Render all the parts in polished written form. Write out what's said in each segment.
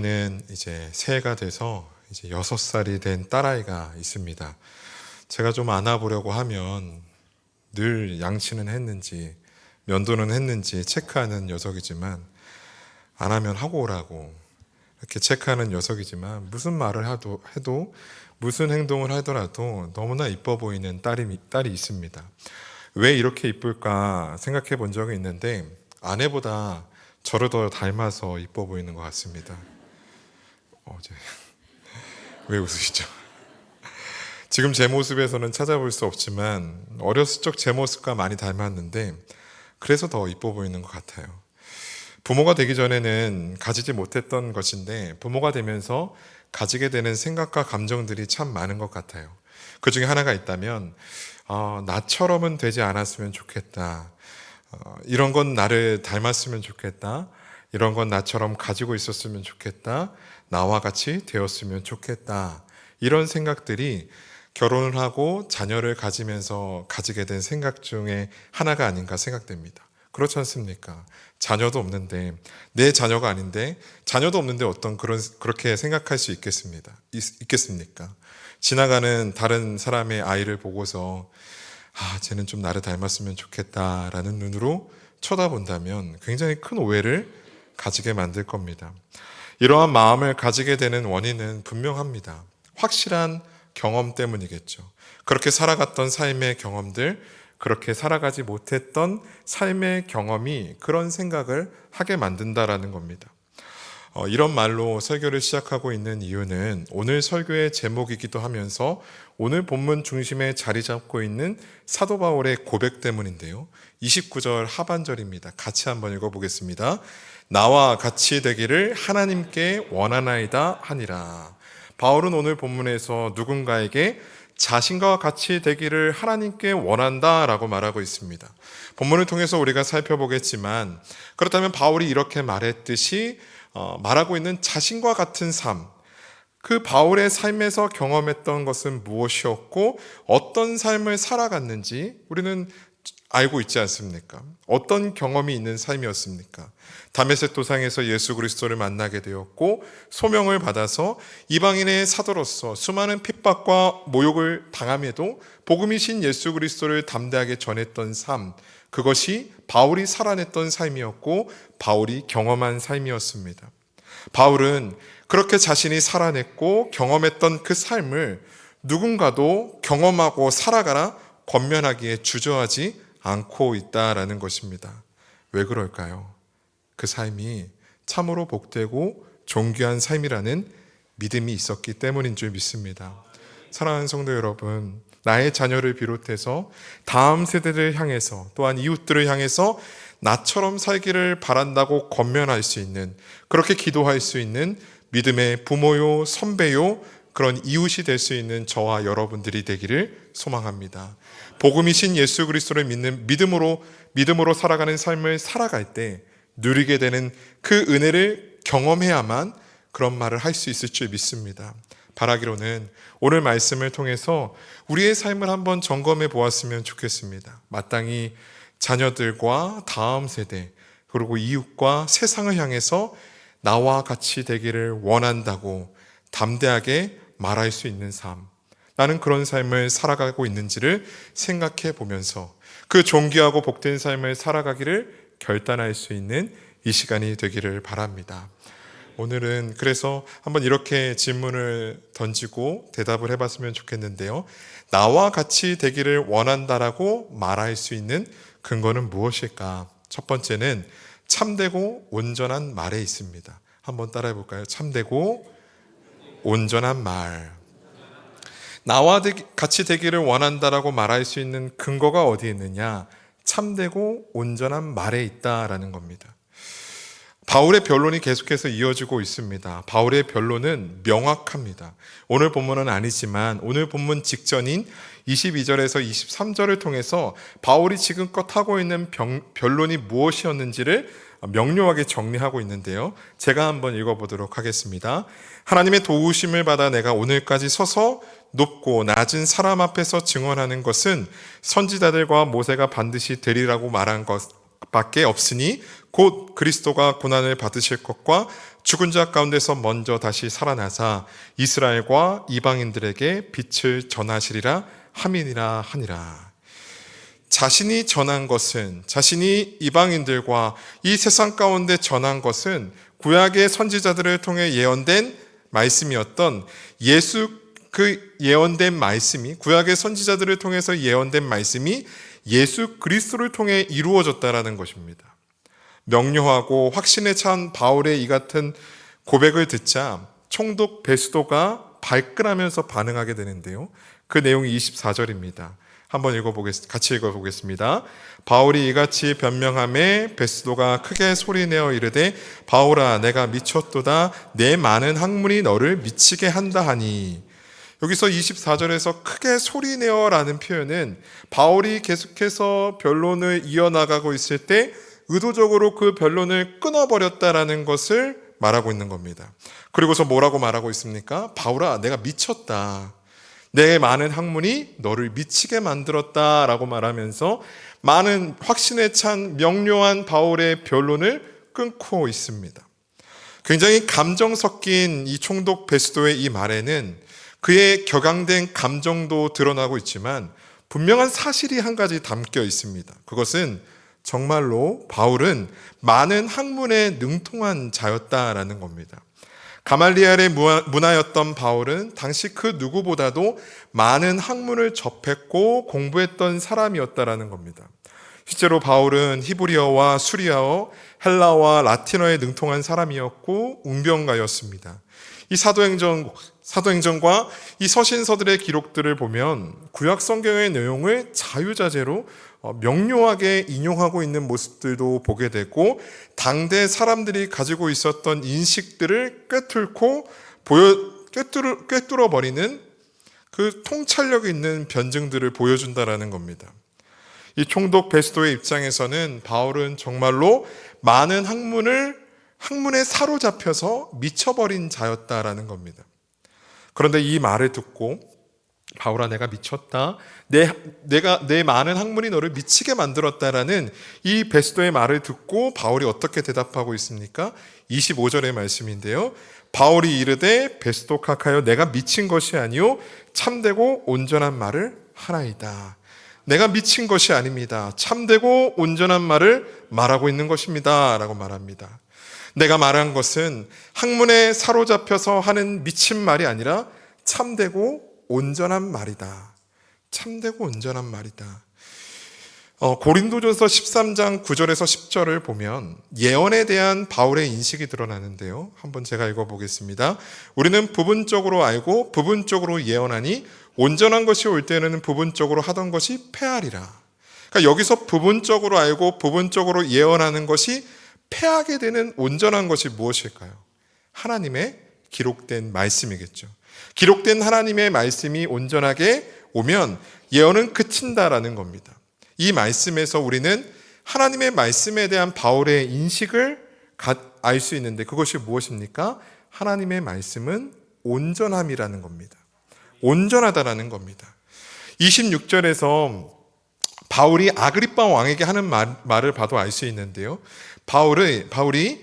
는 이제 새해가 돼서 이제 6살이 된 딸아이가 있습니다. 제가 좀 안아보려고 하면 늘 양치는 했는지 면도는 했는지 체크하는 녀석이지만, 안 하면 하고 오라고 이렇게 체크하는 녀석이지만, 무슨 말을 해도 무슨 행동을 하더라도 너무나 이뻐 보이는 딸이 있습니다. 왜 이렇게 이쁠까 생각해 본 적이 있는데, 아내보다 저를 더 닮아서 이뻐 보이는 것 같습니다. 왜 웃으시죠? 지금 제 모습에서는 찾아볼 수 없지만 어렸을 적 제 모습과 많이 닮았는데, 그래서 더 이뻐 보이는 것 같아요. 부모가 되기 전에는 가지지 못했던 것인데, 부모가 되면서 가지게 되는 생각과 감정들이 참 많은 것 같아요. 그 중에 하나가 있다면, 나처럼은 되지 않았으면 좋겠다. 이런 건 나를 닮았으면 좋겠다. 이런 건 나처럼 가지고 있었으면 좋겠다. 나와 같이 되었으면 좋겠다. 이런 생각들이 결혼을 하고 자녀를 가지면서 가지게 된 생각 중에 하나가 아닌가 생각됩니다. 그렇지 않습니까? 자녀도 없는데, 내 자녀가 아닌데, 자녀도 없는데 그렇게 생각할 수 있겠습니까? 지나가는 다른 사람의 아이를 보고서, 쟤는 좀 나를 닮았으면 좋겠다라는 눈으로 쳐다본다면 굉장히 큰 오해를 가지게 만들 겁니다. 이러한 마음을 가지게 되는 원인은 분명합니다. 확실한 경험 때문이겠죠. 그렇게 살아갔던 삶의 경험들, 그렇게 살아가지 못했던 삶의 경험이 그런 생각을 하게 만든다라는 겁니다. 이런 말로 설교를 시작하고 있는 이유는 오늘 설교의 제목이기도 하면서 오늘 본문 중심에 자리 잡고 있는 사도 바울의 고백 때문인데요. 29절 하반절입니다. 같이 한번 읽어보겠습니다. 나와 같이 되기를 하나님께 원하나이다 하니라. 바울은 오늘 본문에서 누군가에게 자신과 같이 되기를 하나님께 원한다라고 말하고 있습니다. 본문을 통해서 우리가 살펴보겠지만, 그렇다면 바울이 이렇게 말했듯이 말하고 있는 자신과 같은 삶, 그 바울의 삶에서 경험했던 것은 무엇이었고 어떤 삶을 살아갔는지 우리는 알고 있지 않습니까? 어떤 경험이 있는 삶이었습니까? 다메섹 도상에서 예수 그리스도를 만나게 되었고, 소명을 받아서 이방인의 사도로서 수많은 핍박과 모욕을 당함에도 복음이신 예수 그리스도를 담대하게 전했던 삶, 그것이 바울이 살아냈던 삶이었고 바울이 경험한 삶이었습니다. 바울은 그렇게 자신이 살아냈고 경험했던 그 삶을 누군가도 경험하고 살아가라 권면하기에 주저하지 않고 있다라는 것입니다. 왜 그럴까요? 그 삶이 참으로 복되고 존귀한 삶이라는 믿음이 있었기 때문인 줄 믿습니다. 사랑하는 성도 여러분, 나의 자녀를 비롯해서 다음 세대를 향해서, 또한 이웃들을 향해서 나처럼 살기를 바란다고 권면할 수 있는, 그렇게 기도할 수 있는 믿음의 부모요, 선배요, 그런 이웃이 될 수 있는 저와 여러분들이 되기를 소망합니다. 복음이신 예수 그리스도를 믿는 믿음으로 살아가는 삶을 살아갈 때 누리게 되는 그 은혜를 경험해야만 그런 말을 할 수 있을 줄 믿습니다. 바라기로는 오늘 말씀을 통해서 우리의 삶을 한번 점검해 보았으면 좋겠습니다. 마땅히 자녀들과 다음 세대, 그리고 이웃과 세상을 향해서 나와 같이 되기를 원한다고 담대하게 말할 수 있는 삶, 나는 그런 삶을 살아가고 있는지를 생각해 보면서 그 존귀하고 복된 삶을 살아가기를 결단할 수 있는 이 시간이 되기를 바랍니다. 오늘은 그래서 한번 이렇게 질문을 던지고 대답을 해봤으면 좋겠는데요. 나와 같이 되기를 원한다라고 말할 수 있는 근거는 무엇일까? 첫 번째는 참되고 온전한 말에 있습니다. 한번 따라해 볼까요? 참되고 온전한 말. 나와 같이 되기를 원한다라고 말할 수 있는 근거가 어디에 있느냐? 참되고 온전한 말에 있다라는 겁니다. 바울의 변론이 계속해서 이어지고 있습니다. 바울의 변론은 명확합니다. 오늘 본문은 아니지만 오늘 본문 직전인 22절에서 23절을 통해서 바울이 지금껏 하고 있는 변론이 무엇이었는지를 명료하게 정리하고 있는데요. 제가 한번 읽어보도록 하겠습니다. 하나님의 도우심을 받아 내가 오늘까지 서서 높고 낮은 사람 앞에서 증언하는 것은 선지자들과 모세가 반드시 되리라고 말한 것 밖에 없으니 곧 그리스도가 고난을 받으실 것과 죽은 자 가운데서 먼저 다시 살아나사 이스라엘과 이방인들에게 빛을 전하시리라 함이니라 하니라. 자신이 전한 것은, 자신이 이방인들과 이 세상 가운데 전한 것은 구약의 선지자들을 통해 예언된 말씀이었던 그 예언된 말씀이, 구약의 선지자들을 통해서 예언된 말씀이 예수 그리스도를 통해 이루어졌다라는 것입니다. 명료하고 확신에 찬 바울의 이 같은 고백을 듣자 총독 베스도가 발끈하면서 반응하게 되는데요. 그 내용이 24절입니다. 한번 같이 읽어보겠습니다. 바울이 이같이 변명하매 베스도가 크게 소리내어 이르되 바울아 내가 미쳤도다 내 많은 학문이 너를 미치게 한다 하니. 여기서 24절에서 크게 소리내어라는 표현은 바울이 계속해서 변론을 이어나가고 있을 때 의도적으로 그 변론을 끊어버렸다라는 것을 말하고 있는 겁니다. 그리고서 뭐라고 말하고 있습니까? 바울아 내가 미쳤다. 내 많은 학문이 너를 미치게 만들었다라고 말하면서 많은 확신에 찬 명료한 바울의 변론을 끊고 있습니다. 굉장히 감정 섞인 이 총독 베스도의 이 말에는 그의 격앙된 감정도 드러나고 있지만 분명한 사실이 한 가지 담겨 있습니다. 그것은 정말로 바울은 많은 학문에 능통한 자였다라는 겁니다. 가말리엘의 문화였던 바울은 당시 그 누구보다도 많은 학문을 접했고 공부했던 사람이었다라는 겁니다. 실제로 바울은 히브리어와 수리아어, 헬라어와 라틴어에 능통한 사람이었고 웅변가였습니다. 이 사도행전과 이 서신서들의 기록들을 보면 구약 성경의 내용을 자유자재로 명료하게 인용하고 있는 모습들도 보게 되고 당대 사람들이 가지고 있었던 인식들을 꿰뚫어 버리는 그 통찰력 있는 변증들을 보여준다라는 겁니다. 이 총독 베스도의 입장에서는 바울은 정말로 많은 학문에 사로잡혀서 미쳐버린 자였다라는 겁니다. 그런데 이 말을 듣고 바울아 내가 미쳤다. 내 많은 학문이 너를 미치게 만들었다라는 이 베스도의 말을 듣고 바울이 어떻게 대답하고 있습니까? 25절의 말씀인데요. 바울이 이르되 베스도 카카여 내가 미친 것이 아니요 참되고 온전한 말을 하나이다. 내가 미친 것이 아닙니다. 참되고 온전한 말을 말하고 있는 것입니다. 라고 말합니다. 내가 말한 것은 학문에 사로잡혀서 하는 미친 말이 아니라 참되고 온전한 말이다. 참되고 온전한 말이다. 고린도전서 13장 9절에서 10절을 보면 예언에 대한 바울의 인식이 드러나는데요. 한번 제가 읽어보겠습니다. 우리는 부분적으로 알고 부분적으로 예언하니 온전한 것이 올 때는 부분적으로 하던 것이 패하리라. 그러니까 여기서 부분적으로 알고 부분적으로 예언하는 것이 패하게 되는 온전한 것이 무엇일까요? 하나님의 기록된 말씀이겠죠. 기록된 하나님의 말씀이 온전하게 오면 예언은 그친다라는 겁니다. 이 말씀에서 우리는 하나님의 말씀에 대한 바울의 인식을 알 수 있는데 그것이 무엇입니까? 하나님의 말씀은 온전함이라는 겁니다. 온전하다라는 겁니다. 26절에서 바울이 아그리빠 왕에게 하는 말을 봐도 알 수 있는데요. 바울이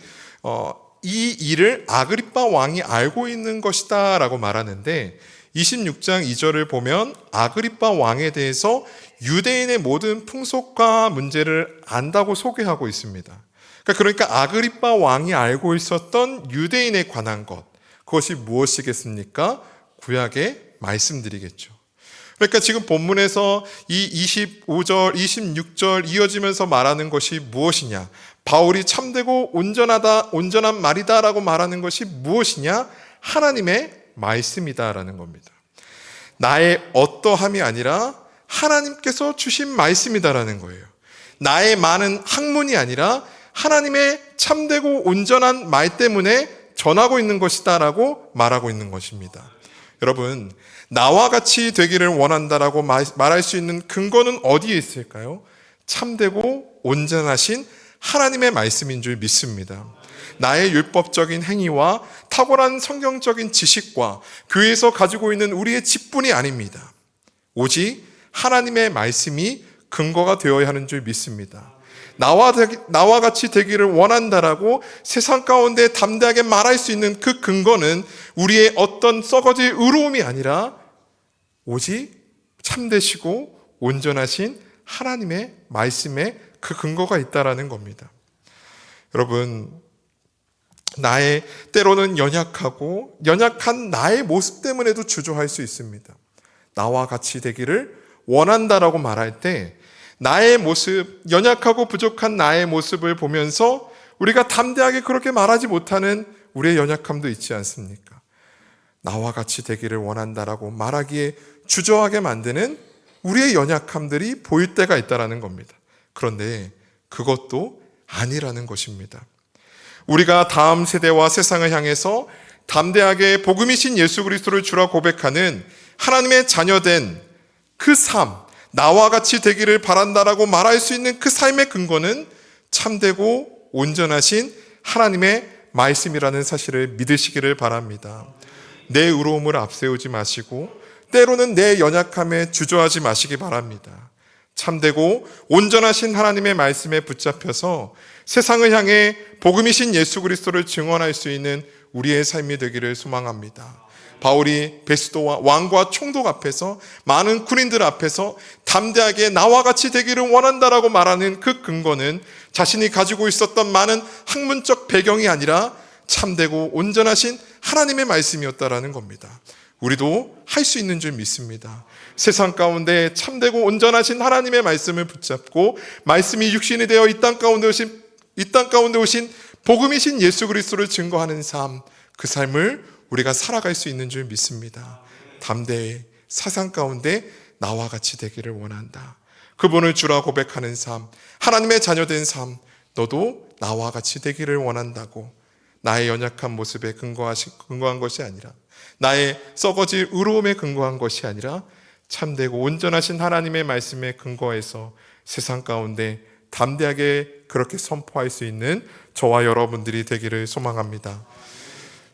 이 일을 아그리빠 왕이 알고 있는 것이다 라고 말하는데 26장 2절을 보면 아그리빠 왕에 대해서 유대인의 모든 풍속과 문제를 안다고 소개하고 있습니다. 그러니까 아그리빠 왕이 알고 있었던 유대인에 관한 것, 그것이 무엇이겠습니까? 구약의 말씀들이겠죠. 그러니까 지금 본문에서 이 25절, 26절 이어지면서 말하는 것이 무엇이냐? 바울이 참되고 온전한 말이다라고 말하는 것이 무엇이냐? 하나님의 말씀이다라는 겁니다. 나의 어떠함이 아니라 하나님께서 주신 말씀이다라는 거예요. 나의 많은 학문이 아니라 하나님의 참되고 온전한 말 때문에 전하고 있는 것이다라고 말하고 있는 것입니다. 여러분, 나와 같이 되기를 원한다라고 말할 수 있는 근거는 어디에 있을까요? 참되고 온전하신 하나님의 말씀인 줄 믿습니다. 나의 율법적인 행위와 탁월한 성경적인 지식과 교회에서 가지고 있는 우리의 직분이 아닙니다. 오직 하나님의 말씀이 근거가 되어야 하는 줄 믿습니다. 나와 같이 되기를 원한다라고 세상 가운데 담대하게 말할 수 있는 그 근거는 우리의 어떤 썩어질 의로움이 아니라 오직 참되시고 온전하신 하나님의 말씀에 그 근거가 있다라는 겁니다. 여러분, 때로는 연약한 나의 모습 때문에도 주저할 수 있습니다. 나와 같이 되기를 원한다라고 말할 때 나의 모습, 연약하고 부족한 나의 모습을 보면서 우리가 담대하게 그렇게 말하지 못하는 우리의 연약함도 있지 않습니까? 나와 같이 되기를 원한다라고 말하기에 주저하게 만드는 우리의 연약함들이 보일 때가 있다는 겁니다. 그런데 그것도 아니라는 것입니다. 우리가 다음 세대와 세상을 향해서 담대하게 복음이신 예수 그리스도를 주라 고백하는 하나님의 자녀된 그 삶, 나와 같이 되기를 바란다라고 말할 수 있는 그 삶의 근거는 참되고 온전하신 하나님의 말씀이라는 사실을 믿으시기를 바랍니다. 내 의로움을 앞세우지 마시고 때로는 내 연약함에 주저하지 마시기 바랍니다. 참되고 온전하신 하나님의 말씀에 붙잡혀서 세상을 향해 복음이신 예수 그리스도를 증언할 수 있는 우리의 삶이 되기를 소망합니다. 바울이 베스도와 왕과 총독 앞에서 많은 군인들 앞에서 담대하게 나와 같이 되기를 원한다라고 말하는 그 근거는 자신이 가지고 있었던 많은 학문적 배경이 아니라 참되고 온전하신 하나님의 말씀이었다라는 겁니다. 우리도 할 수 있는 줄 믿습니다. 세상 가운데 참되고 온전하신 하나님의 말씀을 붙잡고 말씀이 육신이 되어 이 땅 가운데 오신 복음이신 예수 그리스도를 증거하는 삶, 그 삶을 우리가 살아갈 수 있는 줄 믿습니다. 담대히 사상 가운데 나와 같이 되기를 원한다. 그분을 주라 고백하는 삶, 하나님의 자녀된 삶, 너도 나와 같이 되기를 원한다고 나의 연약한 모습에 근거한 것이 아니라 나의 썩어질 의로움에 근거한 것이 아니라 참되고 온전하신 하나님의 말씀에 근거해서 세상 가운데 담대하게 그렇게 선포할 수 있는 저와 여러분들이 되기를 소망합니다.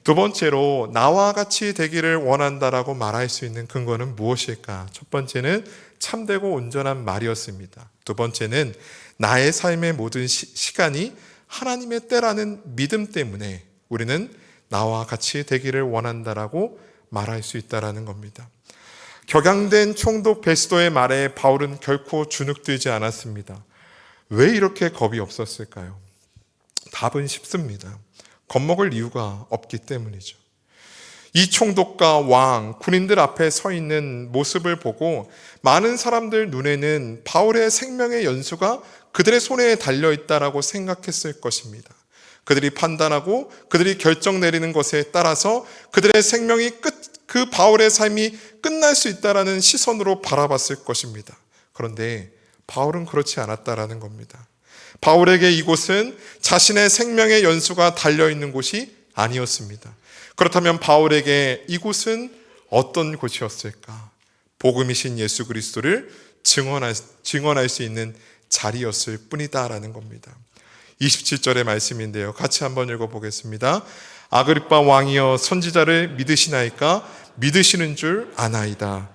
두 번째로 나와 같이 되기를 원한다라고 말할 수 있는 근거는 무엇일까? 첫 번째는 참되고 온전한 말이었습니다. 두 번째는 나의 삶의 모든 시간이 하나님의 때라는 믿음 때문에 우리는 나와 같이 되기를 원한다라고 말할 수 있다라는 겁니다. 격양된 총독 베스도의 말에 바울은 결코 주눅들지 않았습니다. 왜 이렇게 겁이 없었을까요? 답은 쉽습니다. 겁먹을 이유가 없기 때문이죠. 이 총독과 왕, 군인들 앞에 서 있는 모습을 보고 많은 사람들 눈에는 바울의 생명의 연수가 그들의 손에 달려있다라고 생각했을 것입니다. 그들이 판단하고 그들이 결정 내리는 것에 따라서 그들의 생명이 그 바울의 삶이 끝날 수 있다라는 시선으로 바라봤을 것입니다. 그런데 바울은 그렇지 않았다라는 겁니다. 바울에게 이곳은 자신의 생명의 연수가 달려있는 곳이 아니었습니다. 그렇다면 바울에게 이곳은 어떤 곳이었을까? 복음이신 예수 그리스도를 증언할 수 있는 자리였을 뿐이다라는 겁니다. 27절의 말씀인데요. 같이 한번 읽어보겠습니다. 아그리빠 왕이여 선지자를 믿으시나이까? 믿으시는 줄 아나이다.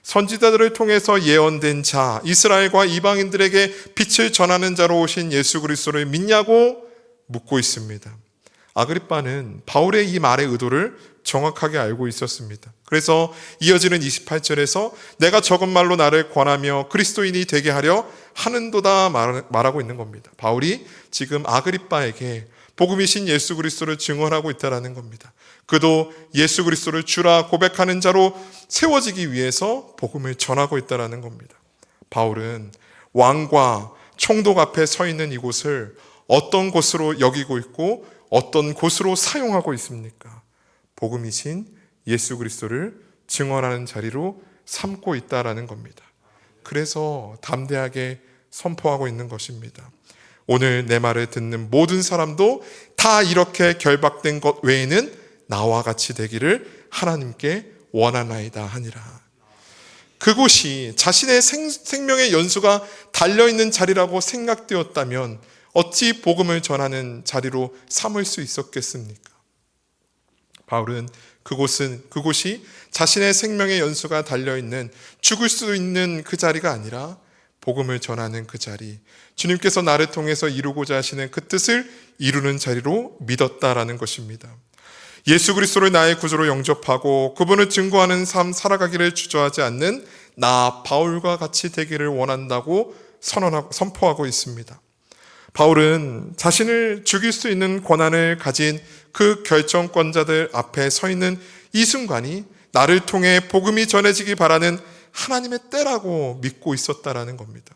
선지자들을 통해서 예언된 자, 이스라엘과 이방인들에게 빛을 전하는 자로 오신 예수 그리스도를 믿냐고 묻고 있습니다. 아그리빠는 바울의 이 말의 의도를 정확하게 알고 있었습니다. 그래서 이어지는 28절에서 내가 적은 말로 나를 권하며 그리스도인이 되게 하려 하는도다 말하고 있는 겁니다. 바울이 지금 아그리빠에게 복음이신 예수 그리스도를 증언하고 있다는 겁니다. 그도 예수 그리스도를 주라 고백하는 자로 세워지기 위해서 복음을 전하고 있다는 겁니다. 바울은 왕과 총독 앞에 서 있는 이곳을 어떤 곳으로 여기고 있고 어떤 곳으로 사용하고 있습니까? 복음이신 예수 그리스도를 증언하는 자리로 삼고 있다는 겁니다. 그래서 담대하게 선포하고 있는 것입니다. 오늘 내 말을 듣는 모든 사람도 다 이렇게 결박된 것 외에는 나와 같이 되기를 하나님께 원하나이다 하니라. 그곳이 자신의 생명의 연수가 달려있는 자리라고 생각되었다면 어찌 복음을 전하는 자리로 삼을 수 있었겠습니까? 바울은 그곳이 자신의 생명의 연수가 달려있는 죽을 수 있는 그 자리가 아니라 복음을 전하는 그 자리, 주님께서 나를 통해서 이루고자 하시는 그 뜻을 이루는 자리로 믿었다라는 것입니다. 예수 그리스도를 나의 구주로 영접하고 그분을 증거하는 삶 살아가기를 주저하지 않는 나 바울과 같이 되기를 원한다고 선포하고 있습니다. 바울은 자신을 죽일 수 있는 권한을 가진 그 결정권자들 앞에 서 있는 이 순간이 나를 통해 복음이 전해지기 바라는 하나님의 때라고 믿고 있었다라는 겁니다.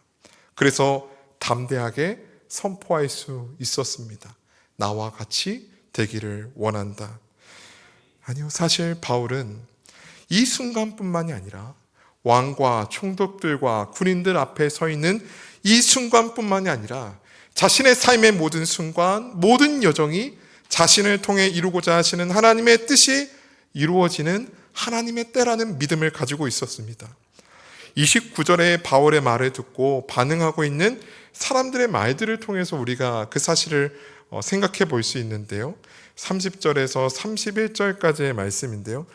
그래서 담대하게 선포할 수 있었습니다. 나와 같이 되기를 원한다. 아니요, 사실 바울은 이 순간뿐만이 아니라 왕과 총독들과 군인들 앞에 서 있는 이 순간뿐만이 아니라 자신의 삶의 모든 순간, 모든 여정이 자신을 통해 이루고자 하시는 하나님의 뜻이 이루어지는 하나님의 때라는 믿음을 가지고 있었습니다. 29절의 바울의 말을 듣고 반응하고 있는 사람들의 말들을 통해서 우리가 그 사실을 생각해 볼 수 있는데요. 30절에서 31절까지의 말씀인데요.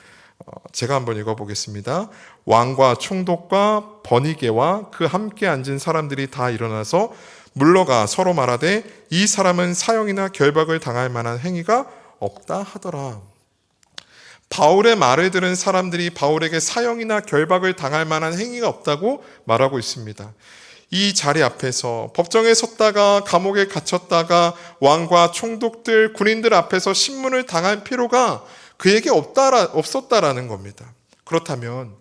제가 한번 읽어보겠습니다. 왕과 총독과 버니게와 그 함께 앉은 사람들이 다 일어나서 물러가 서로 말하되 이 사람은 사형이나 결박을 당할 만한 행위가 없다 하더라. 바울의 말을 들은 사람들이 바울에게 사형이나 결박을 당할 만한 행위가 없다고 말하고 있습니다. 이 자리 앞에서 법정에 섰다가 감옥에 갇혔다가 왕과 총독들, 군인들 앞에서 신문을 당할 필요가 그에게 없었다라는 겁니다. 그렇다면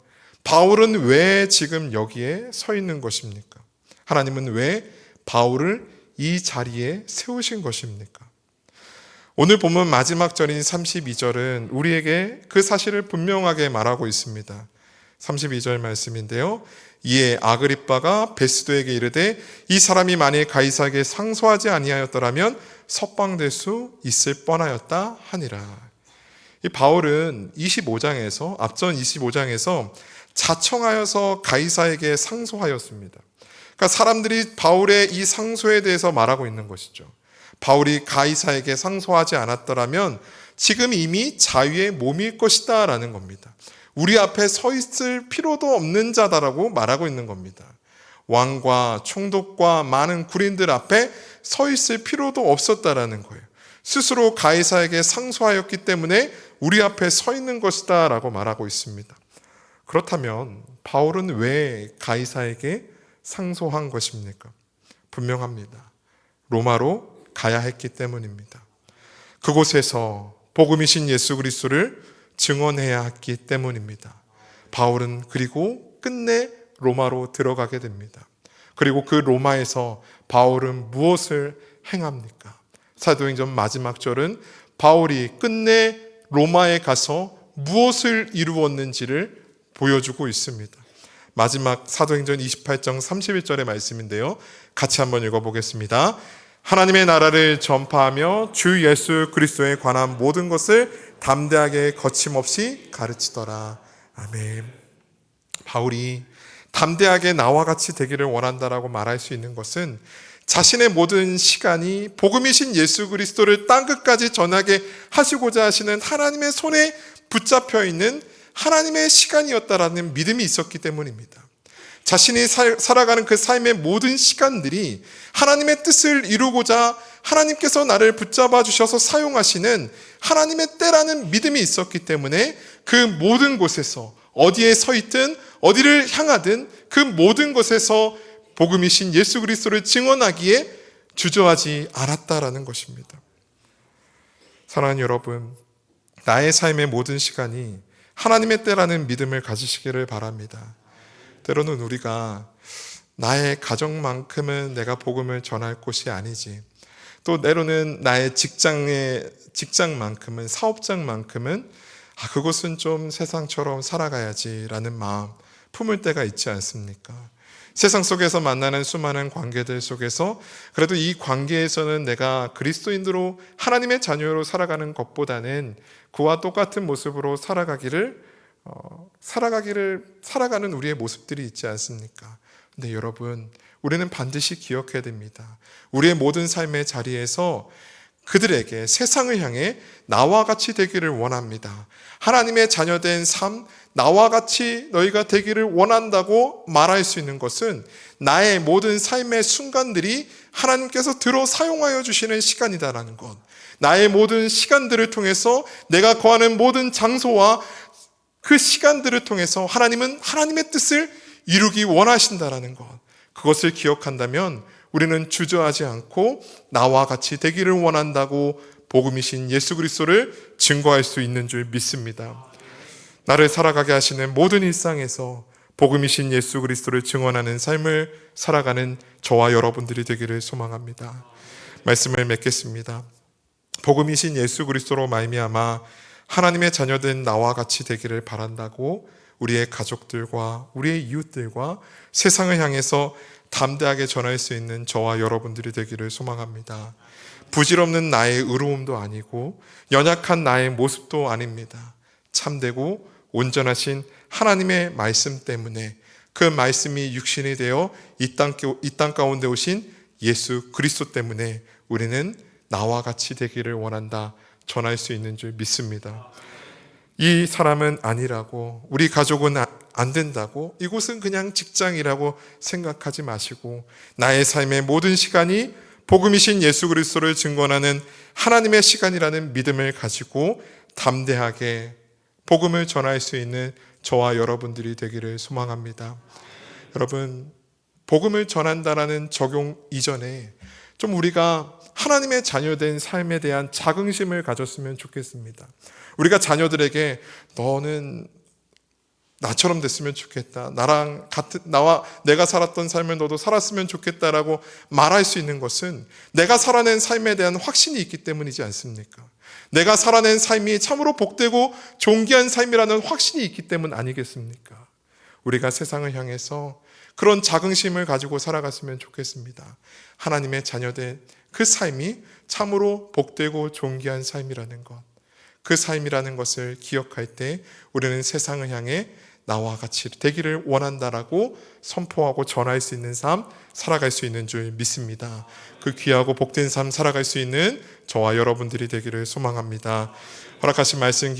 바울은 왜 지금 여기에 서 있는 것입니까? 하나님은 왜 바울을 이 자리에 세우신 것입니까? 오늘 본문 마지막 절인 32절은 우리에게 그 사실을 분명하게 말하고 있습니다. 32절 말씀인데요. 이에 아그리빠가 베스도에게 이르되 이 사람이 만일 가이사에게 상소하지 아니하였더라면 석방될 수 있을 뻔하였다 하니라. 이 바울은 25장에서 앞전 25장에서 자청하여서 가이사에게 상소하였습니다. 그러니까 사람들이 바울의 이 상소에 대해서 말하고 있는 것이죠. 바울이 가이사에게 상소하지 않았더라면 지금 이미 자유의 몸일 것이다 라는 겁니다. 우리 앞에 서 있을 필요도 없는 자다라고 말하고 있는 겁니다. 왕과 총독과 많은 군인들 앞에 서 있을 필요도 없었다라는 거예요. 스스로 가이사에게 상소하였기 때문에 우리 앞에 서 있는 것이다 라고 말하고 있습니다. 그렇다면 바울은 왜 가이사에게 상소한 것입니까? 분명합니다. 로마로 가야 했기 때문입니다. 그곳에서 복음이신 예수 그리스도를 증언해야 했기 때문입니다. 바울은 그리고 끝내 로마로 들어가게 됩니다. 그리고 그 로마에서 바울은 무엇을 행합니까? 사도행전 마지막 절은 바울이 끝내 로마에 가서 무엇을 이루었는지를 보여주고 있습니다. 마지막 사도행전 28장 31절의 말씀인데요. 같이 한번 읽어보겠습니다. 하나님의 나라를 전파하며 주 예수 그리스도에 관한 모든 것을 담대하게 거침없이 가르치더라. 아멘. 바울이 담대하게 나와 같이 되기를 원한다라고 말할 수 있는 것은 자신의 모든 시간이 복음이신 예수 그리스도를 땅끝까지 전하게 하시고자 하시는 하나님의 손에 붙잡혀 있는 하나님의 시간이었다라는 믿음이 있었기 때문입니다. 자신이 살아가는 그 삶의 모든 시간들이 하나님의 뜻을 이루고자 하나님께서 나를 붙잡아 주셔서 사용하시는 하나님의 때라는 믿음이 있었기 때문에 그 모든 곳에서 어디에 서 있든 어디를 향하든 그 모든 곳에서 복음이신 예수 그리스도를 증언하기에 주저하지 않았다라는 것입니다. 사랑하는 여러분, 나의 삶의 모든 시간이 하나님의 때라는 믿음을 가지시기를 바랍니다. 때로는 우리가 나의 가정만큼은 내가 복음을 전할 곳이 아니지, 또 때로는 나의 직장만큼은, 사업장만큼은 그것은 좀 세상처럼 살아가야지라는 마음 품을 때가 있지 않습니까? 세상 속에서 만나는 수많은 관계들 속에서 그래도 이 관계에서는 내가 그리스도인으로 하나님의 자녀로 살아가는 것보다는 그와 똑같은 모습으로 살아가는 우리의 모습들이 있지 않습니까? 근데 여러분, 우리는 반드시 기억해야 됩니다. 우리의 모든 삶의 자리에서 그들에게 세상을 향해 나와 같이 되기를 원합니다. 하나님의 자녀된 삶, 나와 같이 너희가 되기를 원한다고 말할 수 있는 것은 나의 모든 삶의 순간들이 하나님께서 들어 사용하여 주시는 시간이다라는 것. 나의 모든 시간들을 통해서 내가 거하는 모든 장소와 그 시간들을 통해서 하나님은 하나님의 뜻을 이루기 원하신다라는 것. 그것을 기억한다면 우리는 주저하지 않고 나와 같이 되기를 원한다고 복음이신 예수 그리스도를 증거할 수 있는 줄 믿습니다. 나를 살아가게 하시는 모든 일상에서 복음이신 예수 그리스도를 증언하는 삶을 살아가는 저와 여러분들이 되기를 소망합니다. 말씀을 맺겠습니다. 복음이신 예수 그리스도로 말미암아 하나님의 자녀된 나와 같이 되기를 바란다고 우리의 가족들과 우리의 이웃들과 세상을 향해서 담대하게 전할 수 있는 저와 여러분들이 되기를 소망합니다. 부질없는 나의 의로움도 아니고 연약한 나의 모습도 아닙니다. 참되고 온전하신 하나님의 말씀 때문에 그 말씀이 육신이 되어 이 땅 가운데 오신 예수 그리스도 때문에 우리는 나와 같이 되기를 원한다 전할 수 있는 줄 믿습니다. 이 사람은 아니라고, 우리 가족은 안 된다고, 이곳은 그냥 직장이라고 생각하지 마시고 나의 삶의 모든 시간이 복음이신 예수 그리스도를 증거하는 하나님의 시간이라는 믿음을 가지고 담대하게 복음을 전할 수 있는 저와 여러분들이 되기를 소망합니다. 여러분, 복음을 전한다라는 적용 이전에 좀 우리가 하나님의 자녀된 삶에 대한 자긍심을 가졌으면 좋겠습니다. 우리가 자녀들에게 너는 나처럼 됐으면 좋겠다. 나와 내가 살았던 삶을 너도 살았으면 좋겠다라고 말할 수 있는 것은 내가 살아낸 삶에 대한 확신이 있기 때문이지 않습니까? 내가 살아낸 삶이 참으로 복되고 존귀한 삶이라는 확신이 있기 때문 아니겠습니까? 우리가 세상을 향해서 그런 자긍심을 가지고 살아갔으면 좋겠습니다. 하나님의 자녀된 그 삶이 참으로 복되고 존귀한 삶이라는 것, 그 삶이라는 것을 기억할 때 우리는 세상을 향해 나와 같이 되기를 원한다라고 선포하고 전할 수 있는 삶 살아갈 수 있는 줄 믿습니다. 그 귀하고 복된 삶 살아갈 수 있는 저와 여러분들이 되기를 소망합니다. 허락하신 말씀